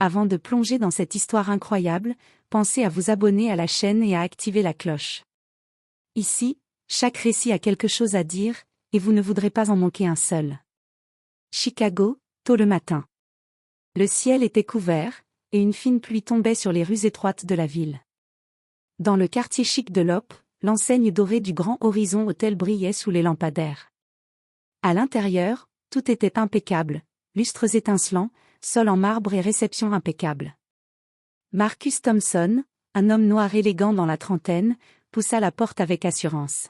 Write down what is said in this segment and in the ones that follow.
Avant de plonger dans cette histoire incroyable, pensez à vous abonner à la chaîne et à activer la cloche. Ici, chaque récit a quelque chose à dire, et vous ne voudrez pas en manquer un seul. Chicago, tôt le matin. Le ciel était couvert, et une fine pluie tombait sur les rues étroites de la ville. Dans le quartier chic de l'Op, l'enseigne dorée du Grand Horizon Hotel brillait sous les lampadaires. À l'intérieur, tout était impeccable, lustres étincelants, sol en marbre et réception impeccable. Marcus Thompson, un homme noir élégant dans la trentaine, poussa la porte avec assurance.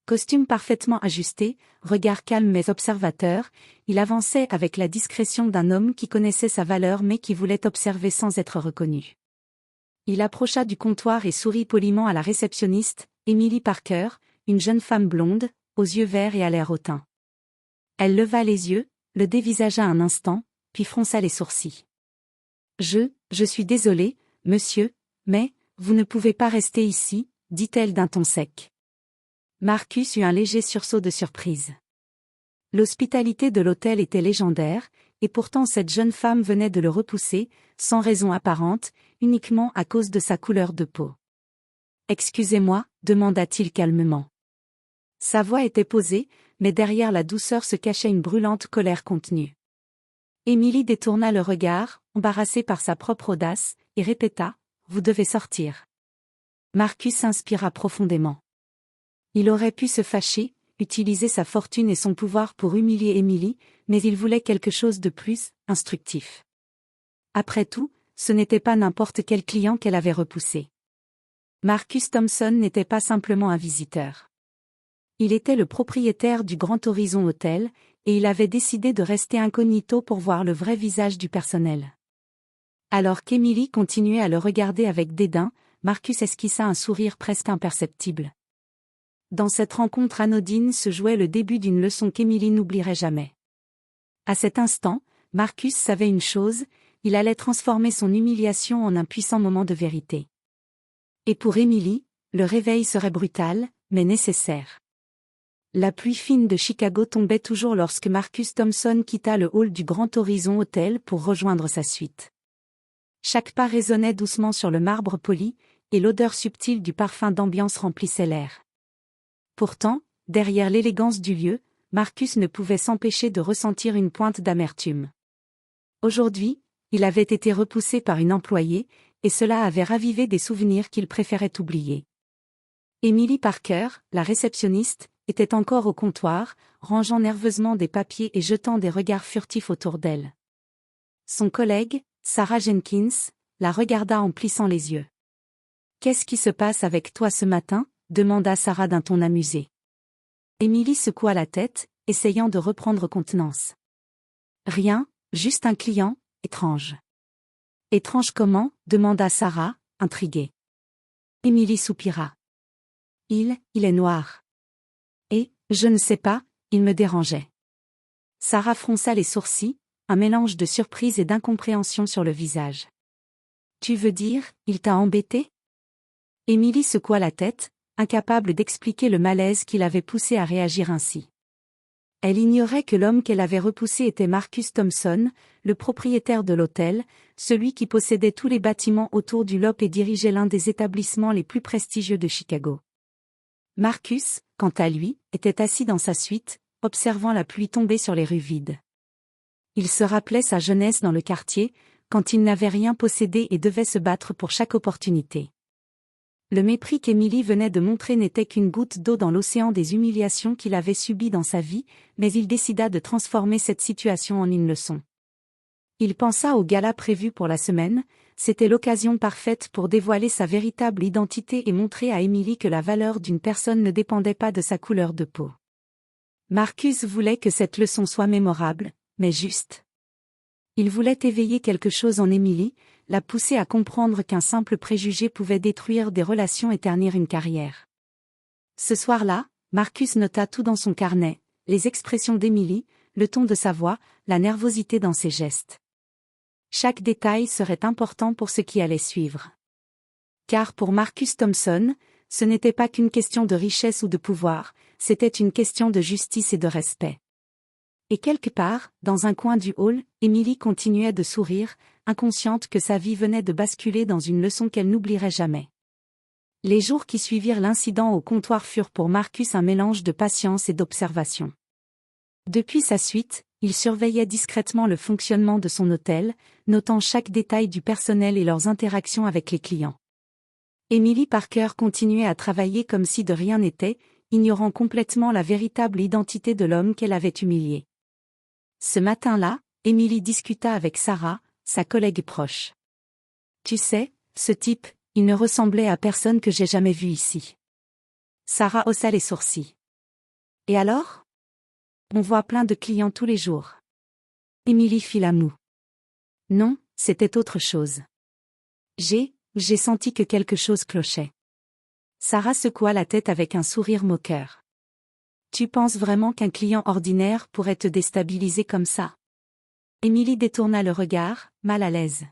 Costume parfaitement ajusté, regard calme mais observateur, il avançait avec la discrétion d'un homme qui connaissait sa valeur mais qui voulait observer sans être reconnu. Il approcha du comptoir et sourit poliment à la réceptionniste, Emily Parker, une jeune femme blonde, aux yeux verts et à l'air hautain. Elle leva les yeux, le dévisagea un instant, puis fronça les sourcils. Je suis désolée, monsieur, mais, vous ne pouvez pas rester ici, dit-elle d'un ton sec. Marcus eut un léger sursaut de surprise. L'hospitalité de l'hôtel était légendaire, et pourtant cette jeune femme venait de le repousser, sans raison apparente, uniquement à cause de sa couleur de peau. « Excusez-moi » demanda-t-il calmement. Sa voix était posée, mais derrière la douceur se cachait une brûlante colère contenue. Émilie détourna le regard, embarrassée par sa propre audace, et répéta « Vous devez sortir ». Marcus inspira profondément. Il aurait pu se fâcher, utiliser sa fortune et son pouvoir pour humilier Émilie, mais il voulait quelque chose de plus, instructif. Après tout, ce n'était pas n'importe quel client qu'elle avait repoussé. Marcus Thompson n'était pas simplement un visiteur. Il était le propriétaire du Grand Horizon Hotel, et il avait décidé de rester incognito pour voir le vrai visage du personnel. Alors qu'Émilie continuait à le regarder avec dédain, Marcus esquissa un sourire presque imperceptible. Dans cette rencontre anodine se jouait le début d'une leçon qu'Émilie n'oublierait jamais. À cet instant, Marcus savait une chose, il allait transformer son humiliation en un puissant moment de vérité. Et pour Émilie, le réveil serait brutal, mais nécessaire. La pluie fine de Chicago tombait toujours lorsque Marcus Thompson quitta le hall du Grand Horizon Hotel pour rejoindre sa suite. Chaque pas résonnait doucement sur le marbre poli, et l'odeur subtile du parfum d'ambiance remplissait l'air. Pourtant, derrière l'élégance du lieu, Marcus ne pouvait s'empêcher de ressentir une pointe d'amertume. Aujourd'hui, il avait été repoussé par une employée, et cela avait ravivé des souvenirs qu'il préférait oublier. Emily Parker, la réceptionniste, était encore au comptoir, rangeant nerveusement des papiers et jetant des regards furtifs autour d'elle. Son collègue, Sarah Jenkins, la regarda en plissant les yeux. « Qu'est-ce qui se passe avec toi ce matin ?» demanda Sarah d'un ton amusé. Émilie secoua la tête, essayant de reprendre contenance. « Rien, juste un client, étrange. »« Étrange comment ?» demanda Sarah, intriguée. Émilie soupira. « Il est noir. Et, je ne sais pas, il me dérangeait. » Sarah fronça les sourcils, un mélange de surprise et d'incompréhension sur le visage. « Tu veux dire, il t'a embêté ?» Émilie secoua la tête, incapable d'expliquer le malaise qui l'avait poussée à réagir ainsi. Elle ignorait que l'homme qu'elle avait repoussé était Marcus Thompson, le propriétaire de l'hôtel, celui qui possédait tous les bâtiments autour du Loop et dirigeait l'un des établissements les plus prestigieux de Chicago. Marcus, quant à lui, était assis dans sa suite, observant la pluie tomber sur les rues vides. Il se rappelait sa jeunesse dans le quartier, quand il n'avait rien possédé et devait se battre pour chaque opportunité. Le mépris qu'Émilie venait de montrer n'était qu'une goutte d'eau dans l'océan des humiliations qu'il avait subies dans sa vie, mais il décida de transformer cette situation en une leçon. Il pensa au gala prévu pour la semaine, c'était l'occasion parfaite pour dévoiler sa véritable identité et montrer à Émilie que la valeur d'une personne ne dépendait pas de sa couleur de peau. Marcus voulait que cette leçon soit mémorable, mais juste. Il voulait éveiller quelque chose en Émilie, la pousser à comprendre qu'un simple préjugé pouvait détruire des relations et ternir une carrière. Ce soir-là, Marcus nota tout dans son carnet, les expressions d'Émilie, le ton de sa voix, la nervosité dans ses gestes. Chaque détail serait important pour ce qui allait suivre. Car pour Marcus Thompson, ce n'était pas qu'une question de richesse ou de pouvoir, c'était une question de justice et de respect. Et quelque part, dans un coin du hall, Émilie continuait de sourire, inconsciente que sa vie venait de basculer dans une leçon qu'elle n'oublierait jamais. Les jours qui suivirent l'incident au comptoir furent pour Marcus un mélange de patience et d'observation. Depuis sa suite, il surveillait discrètement le fonctionnement de son hôtel, notant chaque détail du personnel et leurs interactions avec les clients. Emily Parker continuait à travailler comme si de rien n'était, ignorant complètement la véritable identité de l'homme qu'elle avait humilié. Ce matin-là, Emily discuta avec Sarah, sa collègue proche. « Tu sais, ce type, il ne ressemblait à personne que j'ai jamais vu ici. » Sarah haussa les sourcils. « Et alors ? On voit plein de clients tous les jours. » Emily fit la moue. « Non, c'était autre chose. J'ai senti que quelque chose clochait. » Sarah secoua la tête avec un sourire moqueur. « Tu penses vraiment qu'un client ordinaire pourrait te déstabiliser comme ça ? » Emily détourna le regard, mal à l'aise.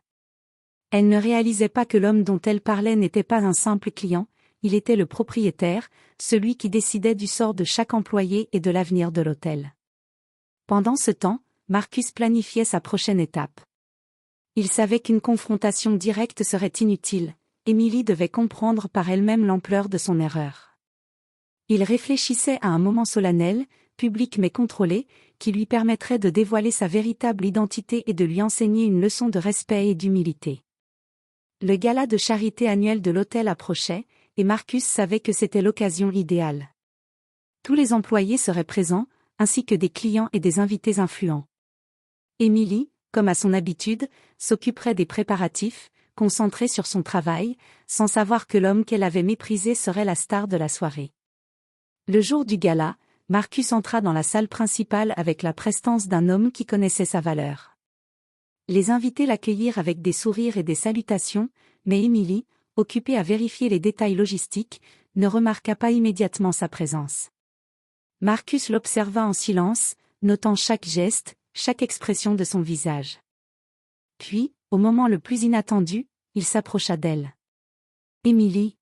Elle ne réalisait pas que l'homme dont elle parlait n'était pas un simple client, il était le propriétaire, celui qui décidait du sort de chaque employé et de l'avenir de l'hôtel. Pendant ce temps, Marcus planifiait sa prochaine étape. Il savait qu'une confrontation directe serait inutile, Emily devait comprendre par elle-même l'ampleur de son erreur. Il réfléchissait à un moment solennel, public mais contrôlé, qui lui permettrait de dévoiler sa véritable identité et de lui enseigner une leçon de respect et d'humilité. Le gala de charité annuel de l'hôtel approchait, et Marcus savait que c'était l'occasion idéale. Tous les employés seraient présents, ainsi que des clients et des invités influents. Emily, comme à son habitude, s'occuperait des préparatifs, concentrée sur son travail, sans savoir que l'homme qu'elle avait méprisé serait la star de la soirée. Le jour du gala, Marcus entra dans la salle principale avec la prestance d'un homme qui connaissait sa valeur. Les invités l'accueillirent avec des sourires et des salutations, mais Emily, occupée à vérifier les détails logistiques, ne remarqua pas immédiatement sa présence. Marcus l'observa en silence, notant chaque geste, chaque expression de son visage. Puis, au moment le plus inattendu, il s'approcha d'elle. « Emily »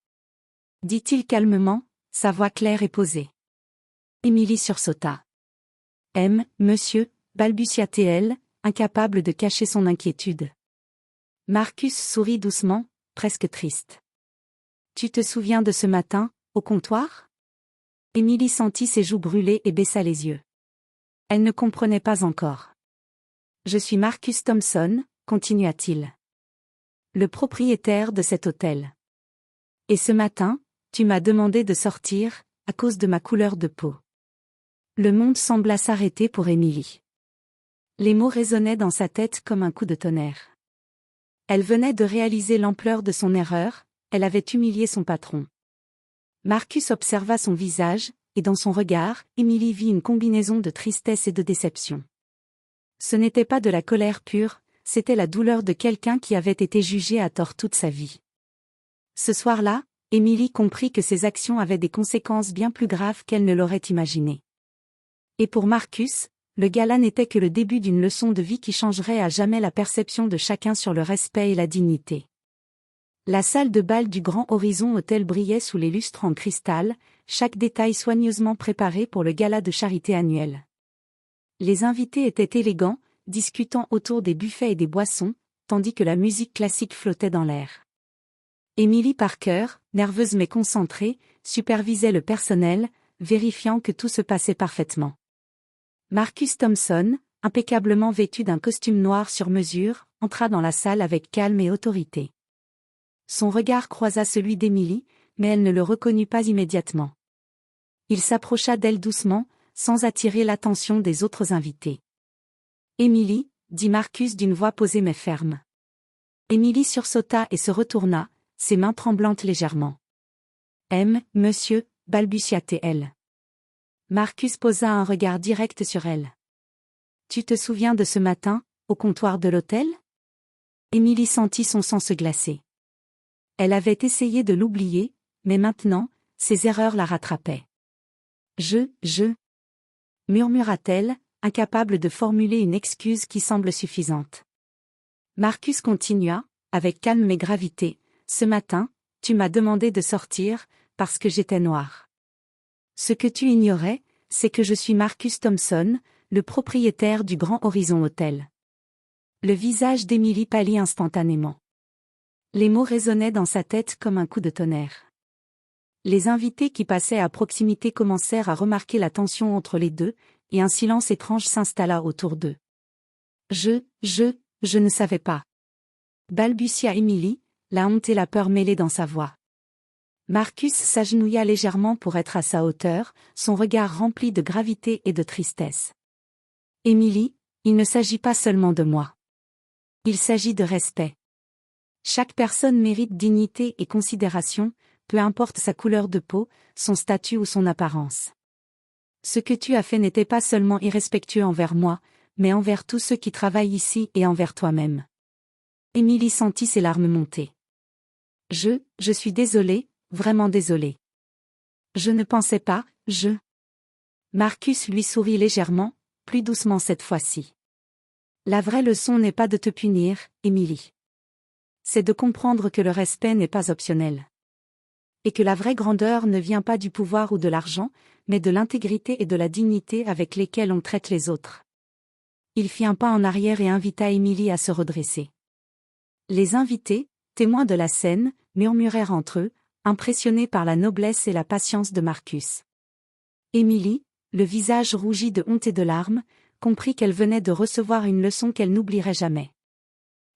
dit-il calmement, sa voix claire et posée. Emily sursauta. « Monsieur » balbutia-t-elle, incapable de cacher son inquiétude. Marcus sourit doucement, presque triste. « Tu te souviens de ce matin, au comptoir ?» Emily sentit ses joues brûler et baissa les yeux. Elle ne comprenait pas encore. « Je suis Marcus Thompson », continua-t-il. « Le propriétaire de cet hôtel. Et ce matin, tu m'as demandé de sortir, à cause de ma couleur de peau. » Le monde sembla s'arrêter pour Emily. Les mots résonnaient dans sa tête comme un coup de tonnerre. Elle venait de réaliser l'ampleur de son erreur, elle avait humilié son patron. Marcus observa son visage, et dans son regard, Emily vit une combinaison de tristesse et de déception. Ce n'était pas de la colère pure, c'était la douleur de quelqu'un qui avait été jugé à tort toute sa vie. Ce soir-là, Emily comprit que ses actions avaient des conséquences bien plus graves qu'elle ne l'aurait imaginé. Et pour Marcus, le gala n'était que le début d'une leçon de vie qui changerait à jamais la perception de chacun sur le respect et la dignité. La salle de bal du Grand Horizon Hôtel brillait sous les lustres en cristal, chaque détail soigneusement préparé pour le gala de charité annuel. Les invités étaient élégants, discutant autour des buffets et des boissons, tandis que la musique classique flottait dans l'air. Emily Parker, nerveuse mais concentrée, supervisait le personnel, vérifiant que tout se passait parfaitement. Marcus Thompson, impeccablement vêtu d'un costume noir sur mesure, entra dans la salle avec calme et autorité. Son regard croisa celui d'Emily, mais elle ne le reconnut pas immédiatement. Il s'approcha d'elle doucement, sans attirer l'attention des autres invités. « Emily » dit Marcus d'une voix posée mais ferme. Emily sursauta et se retourna, ses mains tremblantes légèrement. « Monsieur » balbutia-t-elle. Marcus posa un regard direct sur elle. « Tu te souviens de ce matin, au comptoir de l'hôtel ?» Emily sentit son sang se glacer. Elle avait essayé de l'oublier, mais maintenant, ses erreurs la rattrapaient. Je, murmura-t-elle, incapable de formuler une excuse qui semble suffisante. Marcus continua, avec calme et gravité, « Ce matin, tu m'as demandé de sortir, parce que j'étais noire. Ce que tu ignorais, c'est que je suis Marcus Thompson, le propriétaire du Grand Horizon Hôtel. Le visage d'Émilie pâlit instantanément. Les mots résonnaient dans sa tête comme un coup de tonnerre. Les invités qui passaient à proximité commencèrent à remarquer la tension entre les deux, et un silence étrange s'installa autour d'eux. Je ne savais pas. Balbutia Émilie, la honte et la peur mêlées dans sa voix. Marcus s'agenouilla légèrement pour être à sa hauteur, son regard rempli de gravité et de tristesse. Émilie, il ne s'agit pas seulement de moi. Il s'agit de respect. Chaque personne mérite dignité et considération, peu importe sa couleur de peau, son statut ou son apparence. Ce que tu as fait n'était pas seulement irrespectueux envers moi, mais envers tous ceux qui travaillent ici et envers toi-même. Émilie sentit ses larmes monter. Je suis désolée, vraiment désolée. Je ne pensais pas, Marcus lui sourit légèrement, plus doucement cette fois-ci. La vraie leçon n'est pas de te punir, Émilie. C'est de comprendre que le respect n'est pas optionnel. Et que la vraie grandeur ne vient pas du pouvoir ou de l'argent, mais de l'intégrité et de la dignité avec lesquelles on traite les autres. Il fit un pas en arrière et invita Émilie à se redresser. Les invités, témoins de la scène, murmurèrent entre eux, impressionnés par la noblesse et la patience de Marcus. Émilie, le visage rougi de honte et de larmes, comprit qu'elle venait de recevoir une leçon qu'elle n'oublierait jamais.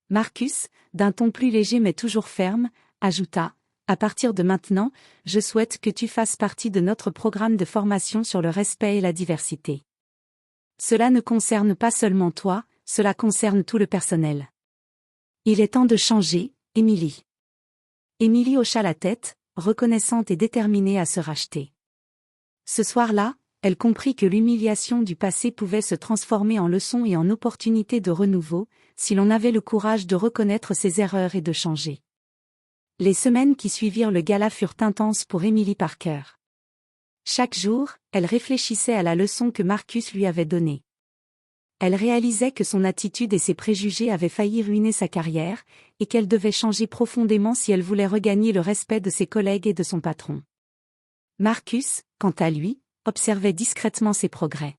Marcus, d'un ton plus léger mais toujours ferme, ajouta: « À partir de maintenant, je souhaite que tu fasses partie de notre programme de formation sur le respect et la diversité. Cela ne concerne pas seulement toi, cela concerne tout le personnel. Il est temps de changer, Émilie. » Émilie hocha la tête, reconnaissante et déterminée à se racheter. Ce soir-là, elle comprit que l'humiliation du passé pouvait se transformer en leçon et en opportunité de renouveau, si l'on avait le courage de reconnaître ses erreurs et de changer. Les semaines qui suivirent le gala furent intenses pour Émilie Parker. Chaque jour, elle réfléchissait à la leçon que Marcus lui avait donnée. Elle réalisait que son attitude et ses préjugés avaient failli ruiner sa carrière, et qu'elle devait changer profondément si elle voulait regagner le respect de ses collègues et de son patron. Marcus, quant à lui, observait discrètement ses progrès.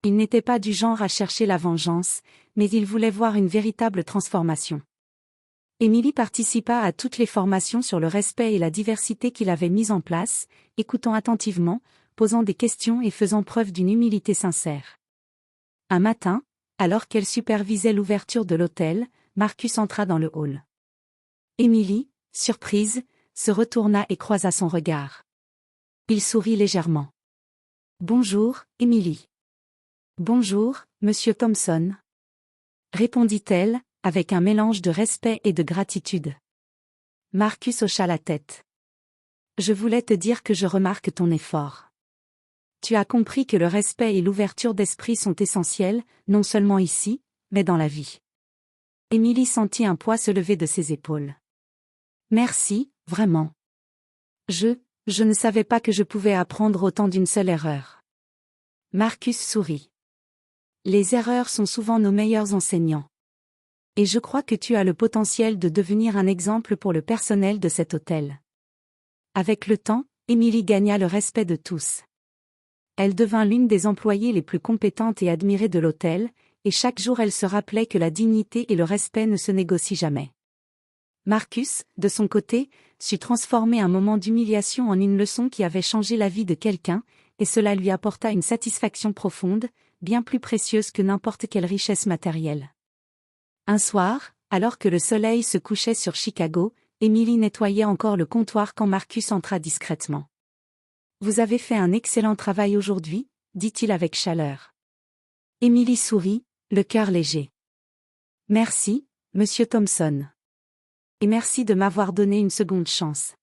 Il n'était pas du genre à chercher la vengeance, mais il voulait voir une véritable transformation. Émilie participa à toutes les formations sur le respect et la diversité qu'il avait mises en place, écoutant attentivement, posant des questions et faisant preuve d'une humilité sincère. Un matin, alors qu'elle supervisait l'ouverture de l'hôtel, Marcus entra dans le hall. Émilie, surprise, se retourna et croisa son regard. Il sourit légèrement. « Bonjour, Émilie. »« Bonjour, Monsieur Thompson. » répondit-elle, avec un mélange de respect et de gratitude. Marcus hocha la tête. « Je voulais te dire que je remarque ton effort. Tu as compris que le respect et l'ouverture d'esprit sont essentiels, non seulement ici, mais dans la vie. » Émilie sentit un poids se lever de ses épaules. « Merci, vraiment. Je ne savais pas que je pouvais apprendre autant d'une seule erreur. » Marcus sourit. « Les erreurs sont souvent nos meilleurs enseignants. Et je crois que tu as le potentiel de devenir un exemple pour le personnel de cet hôtel. » Avec le temps, Émilie gagna le respect de tous. Elle devint l'une des employées les plus compétentes et admirées de l'hôtel, et chaque jour elle se rappelait que la dignité et le respect ne se négocient jamais. Marcus, de son côté, sut transformer un moment d'humiliation en une leçon qui avait changé la vie de quelqu'un, et cela lui apporta une satisfaction profonde, bien plus précieuse que n'importe quelle richesse matérielle. Un soir, alors que le soleil se couchait sur Chicago, Émilie nettoyait encore le comptoir quand Marcus entra discrètement. « Vous avez fait un excellent travail aujourd'hui » dit-il avec chaleur. Émilie sourit, le cœur léger. « Merci, Monsieur Thompson. Et merci de m'avoir donné une seconde chance. »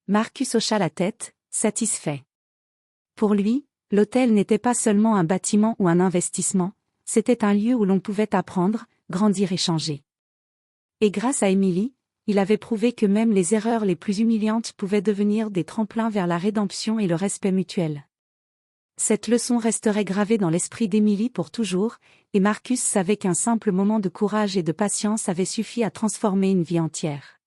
Marcus hocha la tête, satisfait. Pour lui, l'hôtel n'était pas seulement un bâtiment ou un investissement, c'était un lieu où l'on pouvait apprendre, grandir et changer. Et grâce à Émilie, il avait prouvé que même les erreurs les plus humiliantes pouvaient devenir des tremplins vers la rédemption et le respect mutuel. Cette leçon resterait gravée dans l'esprit d'Émilie pour toujours, et Marcus savait qu'un simple moment de courage et de patience avait suffi à transformer une vie entière.